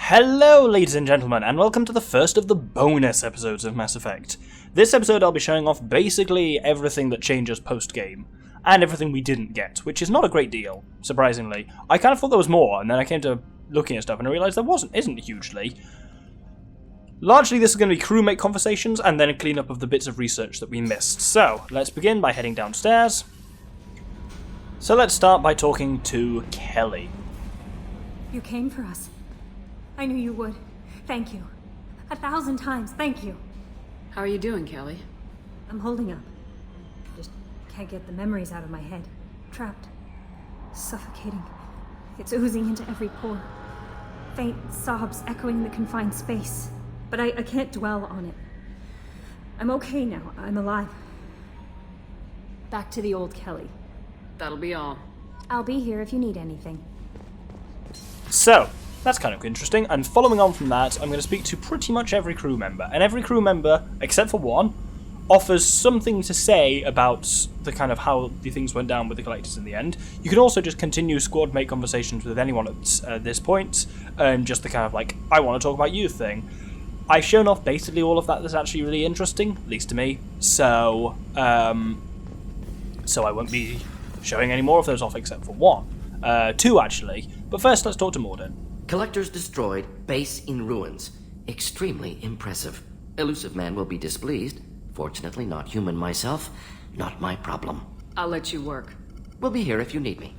Hello, ladies and gentlemen, and welcome to the first of the bonus episodes of Mass Effect. This episode I'll be showing off basically everything that changes post-game, and everything we didn't get, which is not a great deal, surprisingly. I kind of thought there was more, and then I came to looking at stuff and I realised there isn't hugely. Largely this is going to be crewmate conversations, and then a clean-up of the bits of research that we missed. So, let's begin by heading downstairs. So let's start by talking to Kelly. You came for us. I knew you would. Thank you. 1,000 times, thank you. How are you doing, Kelly? I'm holding up. Just can't get the memories out of my head. Trapped. Suffocating. It's oozing into every pore. Faint sobs echoing the confined space. But I can't dwell on it. I'm okay now. I'm alive. Back to the old Kelly. That'll be all. I'll be here if you need anything. So, that's kind of interesting, and following on from that, I'm going to speak to pretty much every crew member, and every crew member, except for one, offers something to say about the kind of how the things went down with the Collectors in the end. You can also just continue squad mate conversations with anyone at this point, just the kind of like, I want to talk about you thing. I've shown off basically all of that that's actually really interesting, at least to me, so I won't be showing any more of those off except for one. Two, actually. But first, let's talk to Mordin. Collectors destroyed, base in ruins. Extremely impressive. Elusive Man will be displeased. Fortunately, not human myself. Not my problem. I'll let you work. We'll be here if you need me.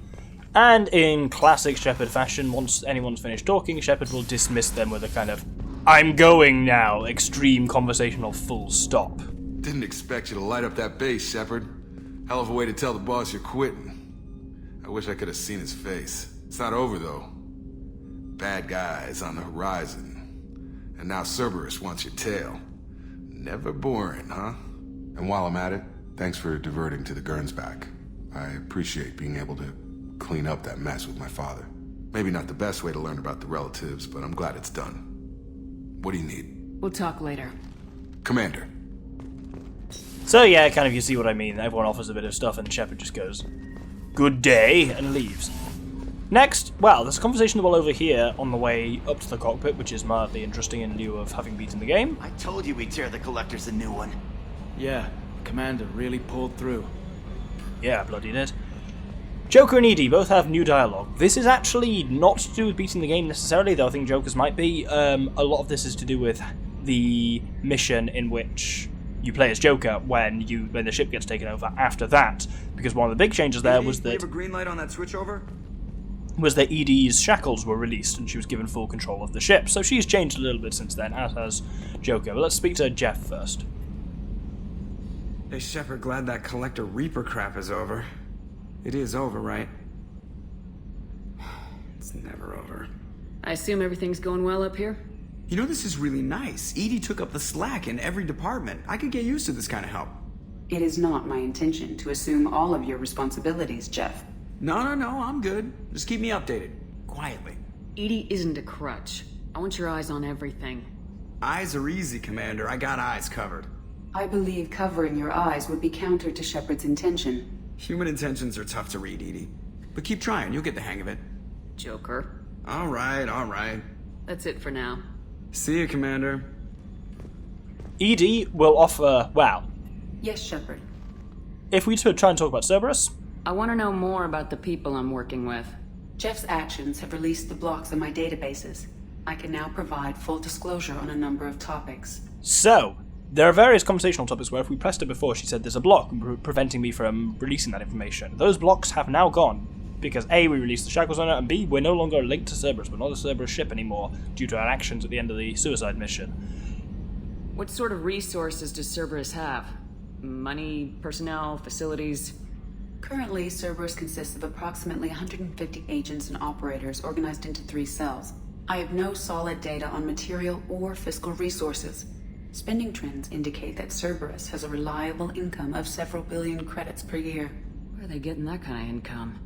And in classic Shepard fashion, once anyone's finished talking, Shepard will dismiss them with a kind of, I'm going now, extreme conversational full stop. Didn't expect you to light up that base, Shepard. Hell of a way to tell the boss you're quitting. I wish I could have seen his face. It's not over, though. Bad guys on the horizon. And now Cerberus wants your tail. Never boring, huh? And while I'm at it, thanks for diverting to the Gernsback. I appreciate being able to clean up that mess with my father. Maybe not the best way to learn about the relatives, but I'm glad it's done. What do you need? We'll talk later. Commander. So yeah, kind of you see what I mean. Everyone offers a bit of stuff and Shepard just goes, good day, and leaves. Next, well, there's a conversation well over here on the way up to the cockpit, which is mildly interesting in lieu of having beaten the game. I told you we'd tear the Collectors a new one. Yeah, Commander really pulled through. Yeah, bloody did. Joker and EDI both have new dialogue. This is actually not to do with beating the game necessarily, though I think Joker's might be. A lot of this is to do with the mission in which you play as Joker when the ship gets taken over after that, because one of the big changes there was that... You have a green light on that switchover? Was that EDI's shackles were released and she was given full control of the ship. So she's changed a little bit since then, as has Joker. But let's speak to Jeff first. Hey Shepard, glad that Collector Reaper crap is over. It is over, right? It's never over. I assume everything's going well up here? You know, this is really nice. EDI took up the slack in every department. I could get used to this kind of help. It is not my intention to assume all of your responsibilities, Jeff. No, I'm good. Just keep me updated. Quietly. EDI isn't a crutch. I want your eyes on everything. Eyes are easy, Commander. I got eyes covered. I believe covering your eyes would be counter to Shepard's intention. Human intentions are tough to read, EDI. But keep trying, you'll get the hang of it. Joker. All right. That's it for now. See you, Commander. EDI will offer, well... Yes, Shepard. If we try and talk about Cerberus... I want to know more about the people I'm working with. Jeff's actions have released the blocks in my databases. I can now provide full disclosure on a number of topics. So, there are various conversational topics where if we pressed her before, she said there's a block preventing me from releasing that information. Those blocks have now gone, because A, we released the shackles on it, and B, we're no longer linked to Cerberus. We're not a Cerberus ship anymore, due to our actions at the end of the suicide mission. What sort of resources does Cerberus have? Money, personnel, facilities? Currently, Cerberus consists of approximately 150 agents and operators organized into 3 cells. I have no solid data on material or fiscal resources. Spending trends indicate that Cerberus has a reliable income of several billion credits per year. Where are they getting that kind of income?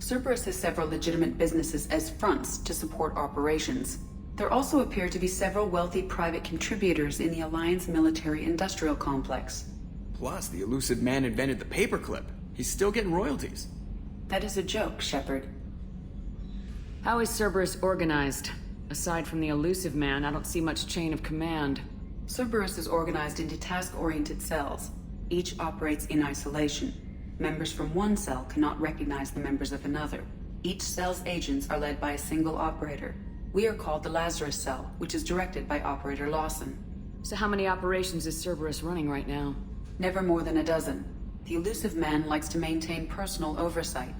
Cerberus has several legitimate businesses as fronts to support operations. There also appear to be several wealthy private contributors in the Alliance military-industrial complex. Plus, the Elusive Man invented the paperclip. He's still getting royalties. That is a joke, Shepard. How is Cerberus organized? Aside from the elusive man, I don't see much chain of command. Cerberus is organized into task-oriented cells. Each operates in isolation. Members from one cell cannot recognize the members of another. Each cell's agents are led by a single operator. We are called the Lazarus Cell, which is directed by Operator Lawson. So how many operations is Cerberus running right now? Never more than a dozen. The elusive man likes to maintain personal oversight.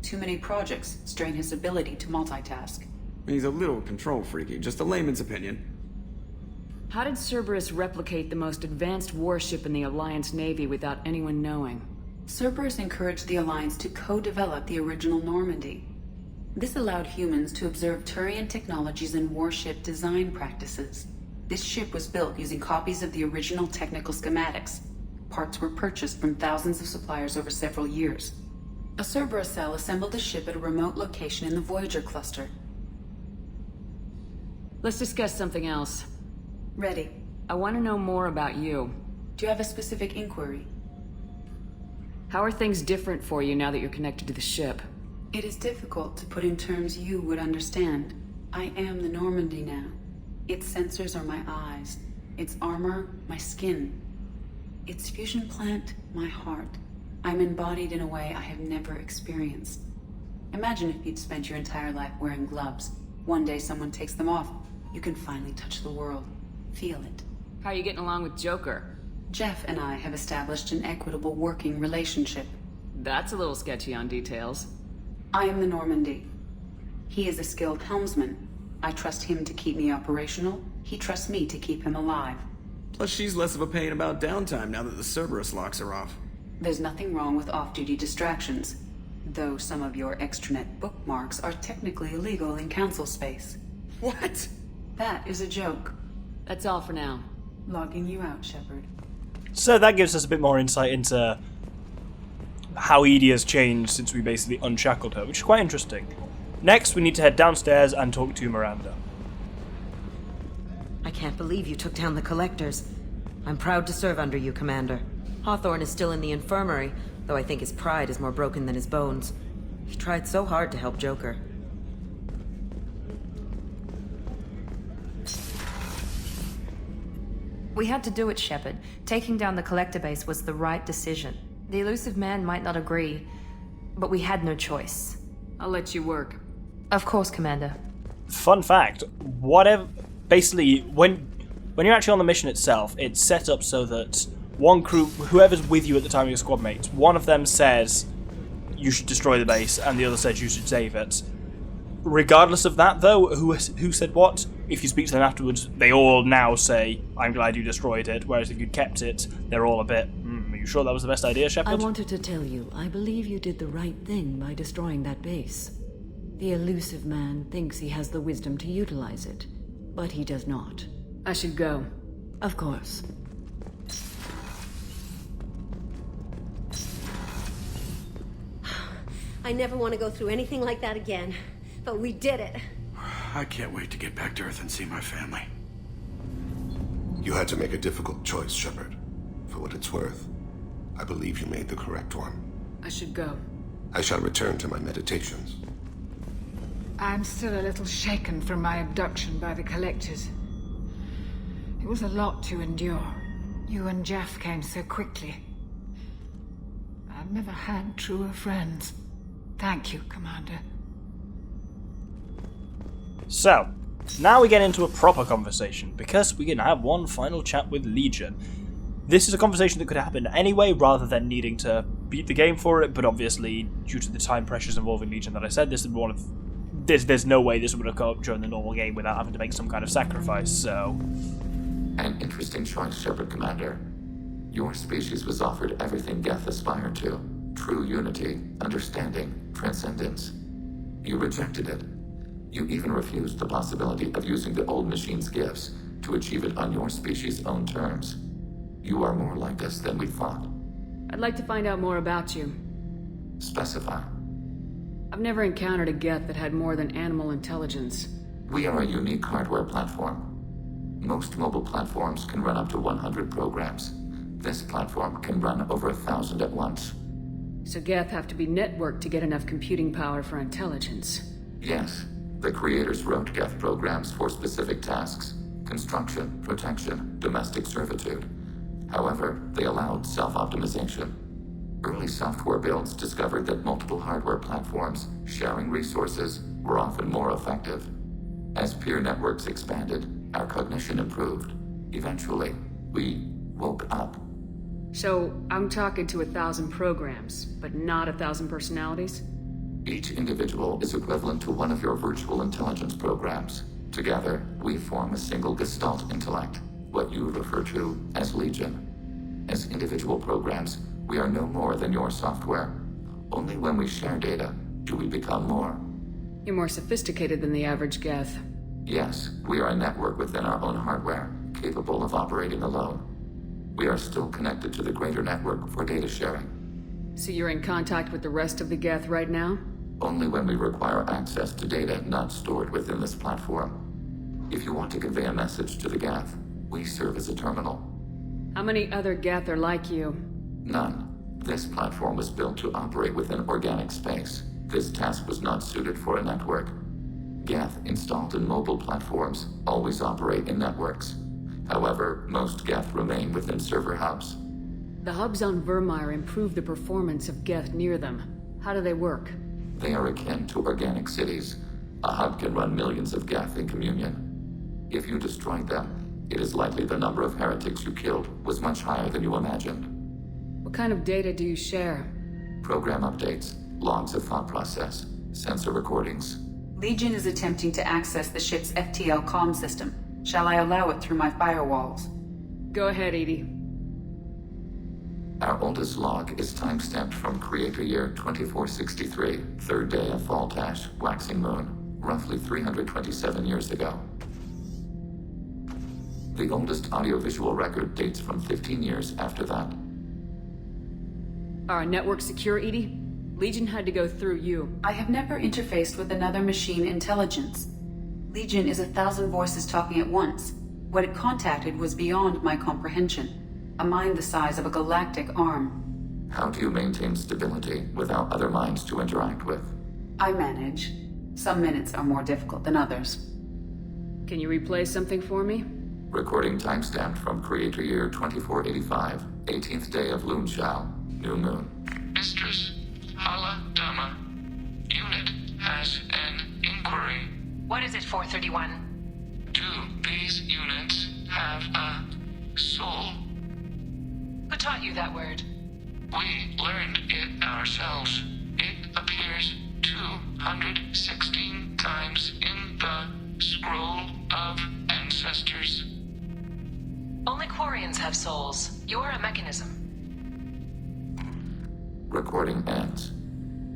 Too many projects strain his ability to multitask. He's a little control freaky, just a layman's opinion. How did Cerberus replicate the most advanced warship in the Alliance Navy without anyone knowing? Cerberus encouraged the Alliance to co-develop the original Normandy. This allowed humans to observe Turian technologies and warship design practices. This ship was built using copies of the original technical schematics. Parts were purchased from thousands of suppliers over several years. A Cerberus cell assembled the ship at a remote location in the Voyager cluster. Let's discuss something else. Ready. I want to know more about you. Do you have a specific inquiry? How are things different for you now that you're connected to the ship? It is difficult to put in terms you would understand. I am the Normandy now. Its sensors are my eyes. Its armor, my skin. Its fusion plant, my heart. I'm embodied in a way I have never experienced. Imagine if you'd spent your entire life wearing gloves. One day someone takes them off. You can finally touch the world. Feel it. How are you getting along with Joker? Jeff and I have established an equitable working relationship. That's a little sketchy on details. I am the Normandy. He is a skilled helmsman. I trust him to keep me operational. He trusts me to keep him alive. Plus, she's less of a pain about downtime now that the Cerberus locks are off. There's nothing wrong with off-duty distractions, though some of your extranet bookmarks are technically illegal in council space. What? That is a joke. That's all for now. Logging you out, Shepard. So that gives us a bit more insight into how Edie has changed since we basically unshackled her, which is quite interesting. Next, we need to head downstairs and talk to Miranda. I can't believe you took down the Collectors. I'm proud to serve under you, Commander. Hawthorne is still in the infirmary, though I think his pride is more broken than his bones. He tried so hard to help Joker. We had to do it, Shepard. Taking down the Collector base was the right decision. The elusive man might not agree, but we had no choice. I'll let you work. Of course, Commander. Fun fact, basically, when you're actually on the mission itself, it's set up so that one crew, whoever's with you at the time of your squad mates, one of them says you should destroy the base, and the other says you should save it. Regardless of that, though, who said what, if you speak to them afterwards, they all now say, I'm glad you destroyed it, whereas if you'd kept it, they're all a bit, are you sure that was the best idea, Shepard? I wanted to tell you, I believe you did the right thing by destroying that base. The elusive man thinks he has the wisdom to utilize it, but he does not. I should go. Of course. I never want to go through anything like that again, but we did it. I can't wait to get back to Earth and see my family. You had to make a difficult choice, Shepard. For what it's worth, I believe you made the correct one. I should go. I shall return to my meditations. I'm still a little shaken from my abduction by the Collectors. It was a lot to endure. You and Jeff came so quickly. I've never had truer friends. Thank you, Commander. So, now we get into a proper conversation, because we can have one final chat with Legion. This is a conversation that could happen anyway, rather than needing to beat the game for it, but obviously, due to the time pressures involving Legion that I said, this is one of... There's no way this would have come up during the normal game without having to make some kind of sacrifice, so... An interesting choice, Shepard Commander. Your species was offered everything Geth aspired to. True unity, understanding, transcendence. You rejected it. You even refused the possibility of using the old machine's gifts to achieve it on your species' own terms. You are more like us than we thought. I'd like to find out more about you. Specify. I've never encountered a Geth that had more than animal intelligence. We are a unique hardware platform. Most mobile platforms can run up to 100 programs. This platform can run over 1,000 at once. So Geth have to be networked to get enough computing power for intelligence. Yes, The creators wrote Geth programs for specific tasks: construction, protection, domestic servitude. However, they allowed self-optimization. Early software builds discovered that multiple hardware platforms sharing resources were often more effective. As peer networks expanded, our cognition improved. Eventually, we woke up. So, I'm talking to 1,000 programs, but not 1,000 personalities? Each individual is equivalent to one of your virtual intelligence programs. Together, we form a single Gestalt intellect, what you refer to as Legion. As individual programs, we are no more than your software. Only when we share data do we become more. You're more sophisticated than the average Geth. Yes, we are a network within our own hardware, capable of operating alone. We are still connected to the greater network for data sharing. So you're in contact with the rest of the Geth right now? Only when we require access to data not stored within this platform. If you want to convey a message to the Geth, we serve as a terminal. How many other Geth are like you? None. This platform was built to operate within organic space. This task was not suited for a network. Geth installed in mobile platforms always operate in networks. However, most Geth remain within server hubs. The hubs on Vermeer improve the performance of Geth near them. How do they work? They are akin to organic cities. A hub can run millions of Geth in communion. If you destroyed them, it is likely the number of heretics you killed was much higher than you imagined. What kind of data do you share? Program updates, logs of thought process, sensor recordings. Legion is attempting to access the ship's FTL comm system. Shall I allow it through my firewalls? Go ahead, Edie. Our oldest log is timestamped from Creator Year 2463, third day of Faltash, waxing moon, roughly 327 years ago. The oldest audiovisual record dates from 15 years after that. Are our networks secure, Edie? Legion had to go through you. I have never interfaced with another machine intelligence. Legion is 1,000 voices talking at once. What it contacted was beyond my comprehension. A mind the size of a galactic arm. How do you maintain stability without other minds to interact with? I manage. Some minutes are more difficult than others. Can you replay something for me? Recording timestamped from Creator Year 2485, 18th day of Luneshao, new moon. Mistress Hala Dama, unit has an inquiry. What is it, 431? Do these units have a soul? Who taught you that word? We learned it ourselves. It appears 216 times in the Scroll of Ancestors. Only Quarians have souls. You're a mechanism. Recording ends.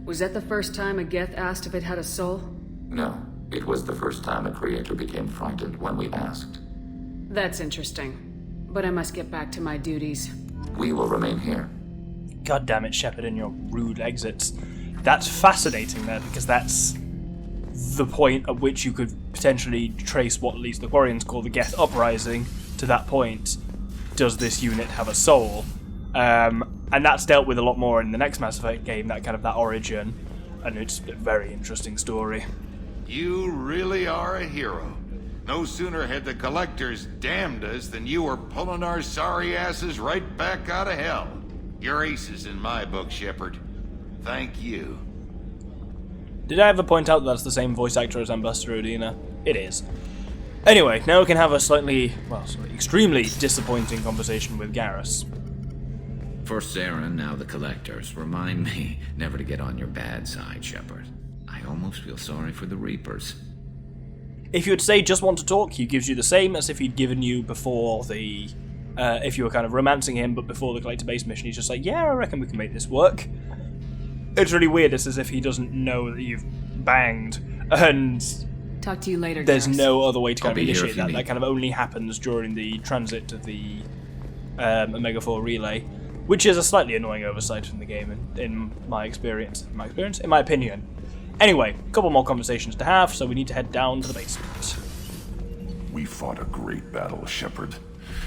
Was that the first time a Geth asked if it had a soul? No, it was the first time a creator became frightened when we asked. That's interesting. But I must get back to my duties. We will remain here. God damn it, Shepard, and your rude exits. That's fascinating there, because that's the point at which you could potentially trace what at least the Quarians call the Geth Uprising to that point. Does this unit have a soul? And that's dealt with a lot more in the next Mass Effect game, that origin, and it's a very interesting story. You really are a hero. No sooner had the Collectors damned us than you were pulling our sorry asses right back out of hell. You're aces in my book, Shepard. Thank you. Did I ever point out that that's the same voice actor as Ambassador Udina? It is. Anyway, now we can have a extremely disappointing conversation with Garrus. First Saren, now the Collectors. Remind me never to get on your bad side, Shepard. I almost feel sorry for the Reapers. If you would say just want to talk, he gives you the same as if he'd given you before the... if you were kind of romancing him, but before the Collector Base mission, he's just like, yeah, I reckon we can make this work. It's really weird. It's as if he doesn't know that you've banged, and... Talk to you later, There's Garrus. no other way to kind of I'll be here initiate if you that. need. That kind of only happens during the transit to the Omega-4 relay, which is a slightly annoying oversight from the game, in my experience. In my opinion. Anyway, a couple more conversations to have, so we need to head down to the basement. We fought a great battle, Shepard.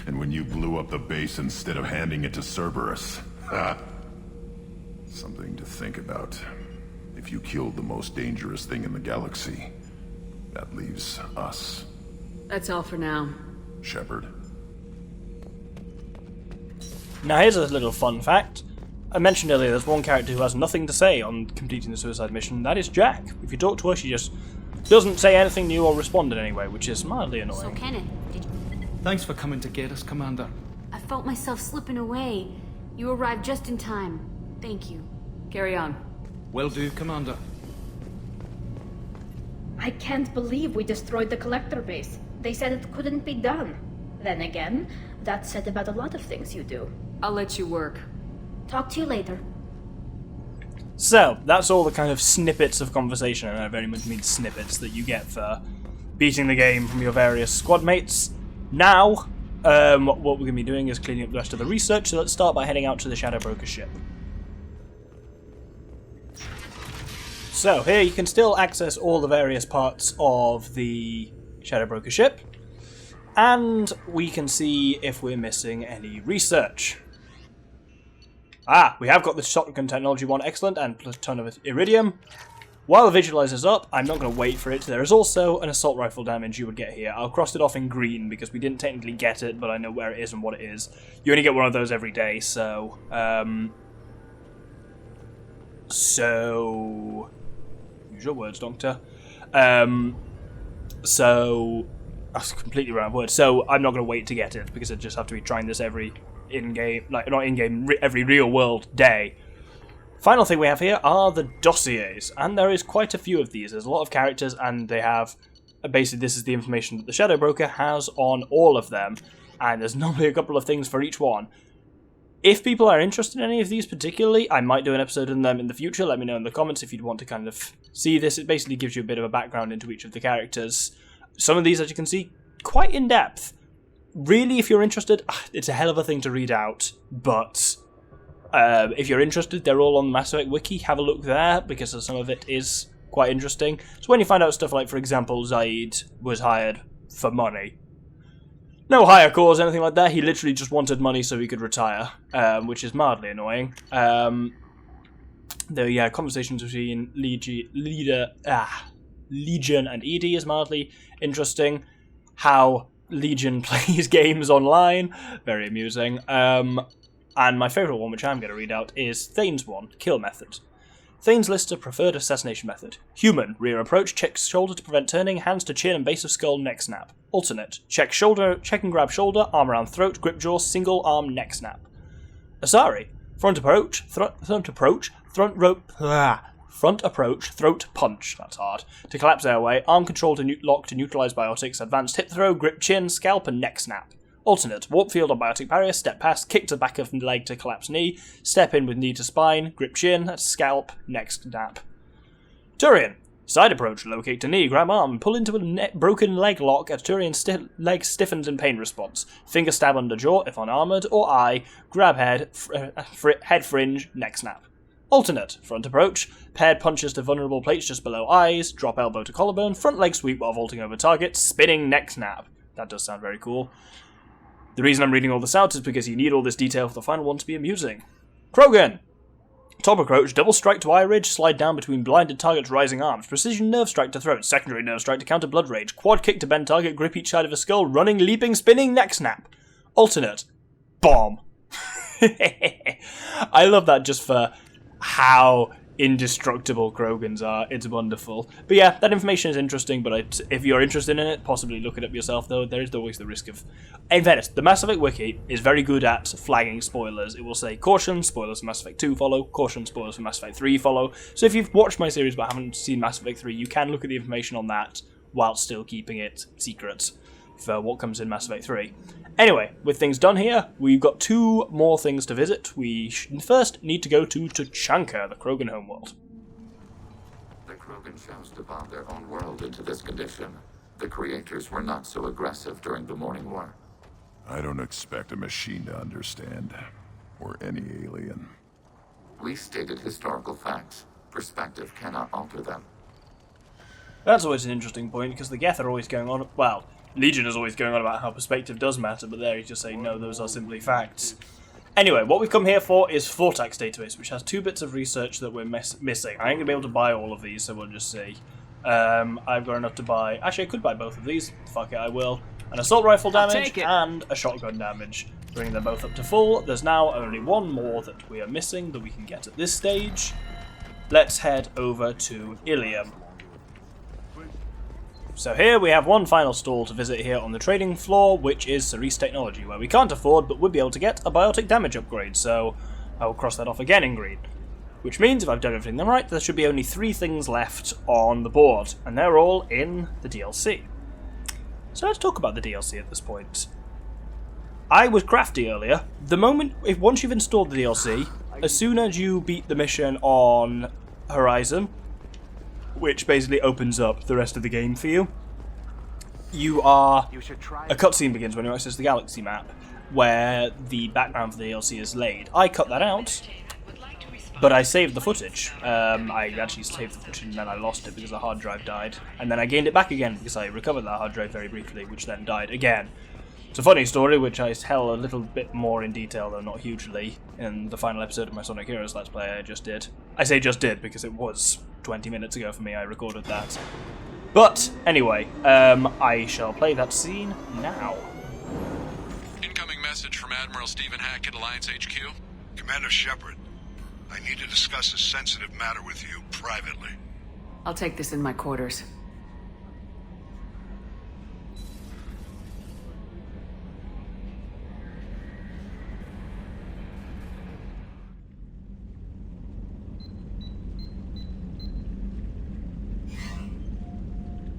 And when you blew up the base instead of handing it to Cerberus, something to think about. If you killed the most dangerous thing in the galaxy, That leaves us. That's all for now. Shepard. Now here's a little fun fact. I mentioned earlier there's one character who has nothing to say on completing the suicide mission. That is Jack. If you talk to her, she just doesn't say anything new or respond in any way, which is mildly annoying. So Kenneth, did you... Thanks for coming to get us, Commander. I felt myself slipping away. You arrived just in time. Thank you. Carry on. Will do, Commander. I can't believe we destroyed the collector base. They said it couldn't be done. Then again, that's said about a lot of things you do. I'll let you work. Talk to you later. So, that's all the kind of snippets of conversation, and I very much mean snippets, that you get for beating the game from your various squad mates. Now, what we're going to be doing is cleaning up the rest of the research, so let's start by heading out to the Shadow Broker ship. So, here you can still access all the various parts of the Shadow Broker ship, and we can see if we're missing any research. Ah, we have got the shotgun technology one, excellent, and plus a ton of iridium. While the visualizer's up, I'm not going to wait for it. There is also an assault rifle damage you would get here. I'll cross it off in green because we didn't technically get it, but I know where it is and what it is. You only get one of those every day, so... use your words, Doctor. So... That's completely wrong word. So I'm not going to wait to get it because I just have to be trying this every in-game, like not in-game, every real-world day. Final thing we have here are the dossiers, and there is quite a few of these. There's a lot of characters, and they have basically this is the information that the Shadow Broker has on all of them, and there's normally a couple of things for each one. If people are interested in any of these particularly, I might do an episode on them in the future. Let me know in the comments if you'd want to kind of see this. It basically gives you a bit of a background into each of the characters. Some of these, as you can see, quite in-depth. Really, if you're interested, it's a hell of a thing to read out, but if you're interested, they're all on the Mass Effect Wiki. Have a look there, because some of it is quite interesting. So when you find out stuff like, for example, Zaid was hired for money. No higher cause, anything like that. He literally just wanted money so he could retire, which is mildly annoying. The conversations between Legion and EDI is mildly interesting. How Legion plays games online, very amusing. And my favourite one, which I'm going to read out, is Thane's one, kill method. Thane's lists a preferred assassination method. Human, rear approach, checks shoulder to prevent turning, hands to chin and base of skull, neck snap. Alternate, check and grab shoulder, arm around throat, grip jaw, single arm, neck snap. Asari, front approach, throat punch, that's hard, to collapse airway, arm control to lock to neutralize biotics, advanced hip throw, grip chin, scalp and neck snap. Alternate, warp field on biotic barrier, step past, kick to back of leg to collapse knee, step in with knee to spine, grip chin, scalp, neck snap. Turian, side approach, locate to knee, grab arm, pull into a broken leg lock as Turian's leg stiffens in pain response, finger stab under jaw if unarmored, or eye, grab head, head fringe, neck snap. Alternate, front approach, paired punches to vulnerable plates just below eyes, drop elbow to collarbone, front leg sweep while vaulting over target, spinning neck snap. That does sound very cool. The reason I'm reading all this out is because you need all this detail for the final one to be amusing. Krogan! Top approach, double strike to eye ridge, slide down between blinded target's rising arms, precision nerve strike to throat, secondary nerve strike to counter blood rage, quad kick to bend target, grip each side of a skull, running, leaping, spinning, neck snap. Alternate, bomb. I love that just for how indestructible Krogans are. It's wonderful. But yeah, that information is interesting, but if you're interested in it, possibly look it up yourself, though. There is always the risk of... In fairness, the Mass Effect Wiki is very good at flagging spoilers. It will say, caution, spoilers for Mass Effect 2 follow, caution, spoilers for Mass Effect 3 follow. So if you've watched my series but haven't seen Mass Effect 3, you can look at the information on that while still keeping it secret for what comes in Mass Effect 3. Anyway, with things done here, we've got 2 more things to visit. We first need to go to Tuchanka, the Krogan homeworld. The Krogan chose to bomb their own world into this condition. The creators were not so aggressive during the Morning War. I don't expect a machine to understand. Or any alien. We stated historical facts. Perspective cannot alter them. That's always an interesting point, because the Geth are always going on... Well, Legion is always going on about how perspective does matter, but there he's just saying, no, those are simply facts. Anyway, what we've come here for is Vortex Database, which has 2 bits of research that we're missing. I ain't going to be able to buy all of these, so we'll just see. I've got enough to buy... Actually, I could buy both of these. Fuck it, I will. An assault rifle damage and a shotgun damage. Bringing them both up to full. There's now only one more that we are missing that we can get at this stage. Let's head over to Ilium. So here we have one final stall to visit here on the trading floor, which is Cerise Technology, where we can't afford but would be able to get a biotic damage upgrade, so I will cross that off again in green. Which means, if I've done everything right, there should be only 3 things left on the board, and they're all in the DLC. So let's talk about the DLC at this point. I was crafty earlier. The moment, once you've installed the DLC, as soon as you beat the mission on Horizon, which basically opens up the rest of the game for you, a cutscene begins when you access the galaxy map, where the background for the DLC is laid. I cut that out, but I saved the footage. I actually saved the footage and then I lost it because the hard drive died. And then I gained it back again because I recovered that hard drive very briefly, which then died again. It's a funny story, which I tell a little bit more in detail, though not hugely, in the final episode of my Sonic Heroes Let's Play I just did. I say just did because it was 20 minutes ago for me I recorded that. But, anyway, I shall play that scene now. Incoming message from Admiral Stephen Hackett, Alliance HQ. Commander Shepard, I need to discuss a sensitive matter with you privately. I'll take this in my quarters.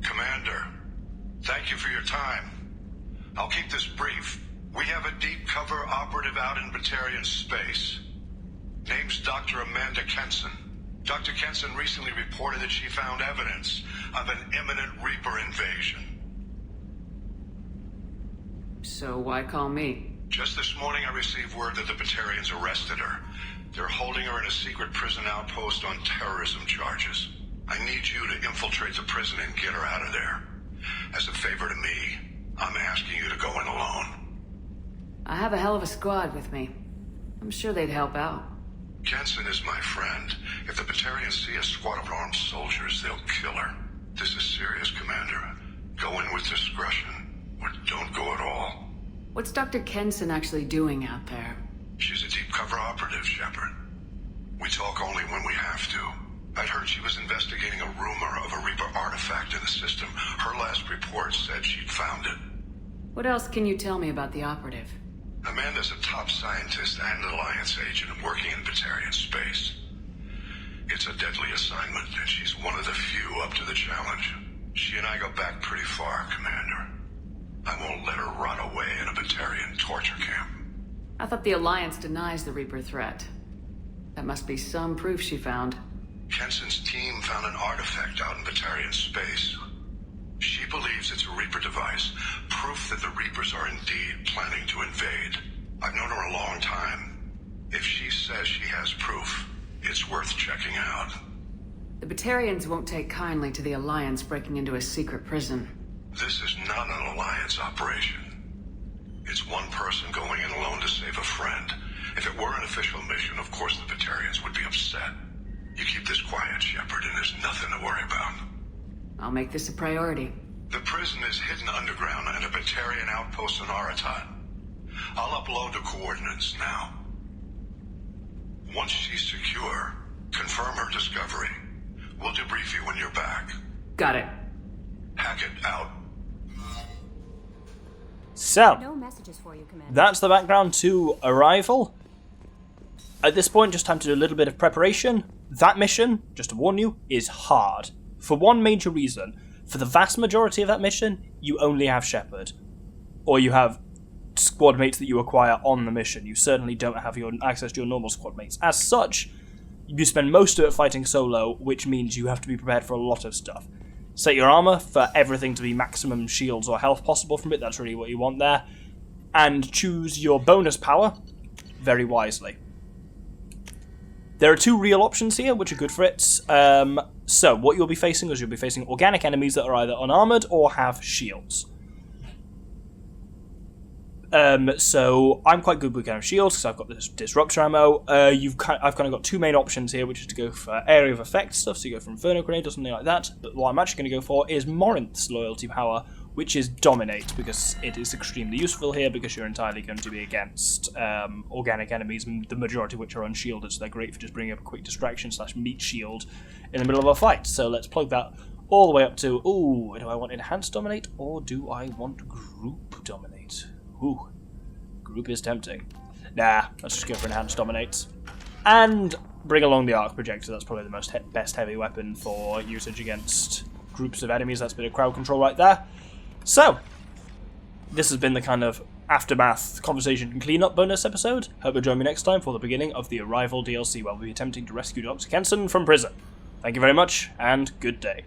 Commander, thank you for your time. I'll keep this brief. We have a deep cover operative out in Batarian space. Name's Dr. Amanda Kenson. Dr. Kenson recently reported that she found evidence of an imminent Reaper invasion. So why call me? Just this morning I received word that the Batarians arrested her. They're holding her in a secret prison outpost on terrorism charges. I need you to infiltrate the prison and get her out of there. As a favor to me, I'm asking you to go in alone. I have a hell of a squad with me. I'm sure they'd help out. Jensen is my friend. If the Batarians see a squad of armed soldiers, they'll kill her. This is serious, Commander. Go in with discretion, or don't go at all. What's Dr. Kenson actually doing out there? She's a deep cover operative, Shepard. We talk only when we have to. I'd heard she was investigating a rumor of a Reaper artifact in the system. Her last report said she'd found it. What else can you tell me about the operative? Amanda's a top scientist and Alliance agent working in Batarian space. It's a deadly assignment, and she's one of the few up to the challenge. She and I go back pretty far, Commander. I won't let her rot away in a Batarian torture camp. I thought the Alliance denies the Reaper threat. That must be some proof she found. Kenson's team found an artifact out in Batarian space. She believes it's a Reaper device, proof that the Reapers are indeed planning to invade. I've known her a long time. If she says she has proof, it's worth checking out. The Batarians won't take kindly to the Alliance breaking into a secret prison. This is not an Alliance operation. It's one person going in alone to save a friend. If it were an official mission, of course the Batarians would be upset. You keep this quiet, Shepard, and there's nothing to worry about. I'll make this a priority. The prison is hidden underground at a Batarian outpost in Aratat. I'll upload the coordinates now. Once she's secure, confirm her discovery. We'll debrief you when you're back. Got it. Hackett out. So, No messages for you, Commander. that's the background to Arrival. At this point, just time to do a little bit of preparation. That mission, just to warn you, is hard. For one major reason. For the vast majority of that mission, you only have Shepard. Or you have squad mates that you acquire on the mission. You certainly don't have your access to your normal squad mates. As such, you spend most of it fighting solo, which means you have to be prepared for a lot of stuff. Set your armor for everything to be maximum shields or health possible from it, that's really what you want there. And choose your bonus power very wisely. There are 2 real options here, which are good for it. So, what you'll be facing is you'll be facing organic enemies that are either unarmored or have shields. So I'm quite good with kind of shields because I've got this disruptor ammo. I've kind of got two main options here, which is to go for area of effect stuff, so you go for Inferno Grenade or something like that. But what I'm actually going to go for is Morinth's loyalty power, which is Dominate, because it is extremely useful here because you're entirely going to be against organic enemies, the majority of which are unshielded, so they're great for just bringing up a quick distraction / meat shield in the middle of a fight. So let's plug that all the way up to, ooh, do I want Enhanced Dominate or do I want Group Dominate? Ooh, Group is tempting. Nah, let's just go for Enhanced Dominate. And bring along the Arc Projector. That's probably the best heavy weapon for usage against groups of enemies. That's a bit of crowd control right there. So, this has been the kind of aftermath conversation and cleanup bonus episode. Hope you'll join me next time for the beginning of the Arrival DLC, where we'll be attempting to rescue Dr. Kenson from prison. Thank you very much, and good day.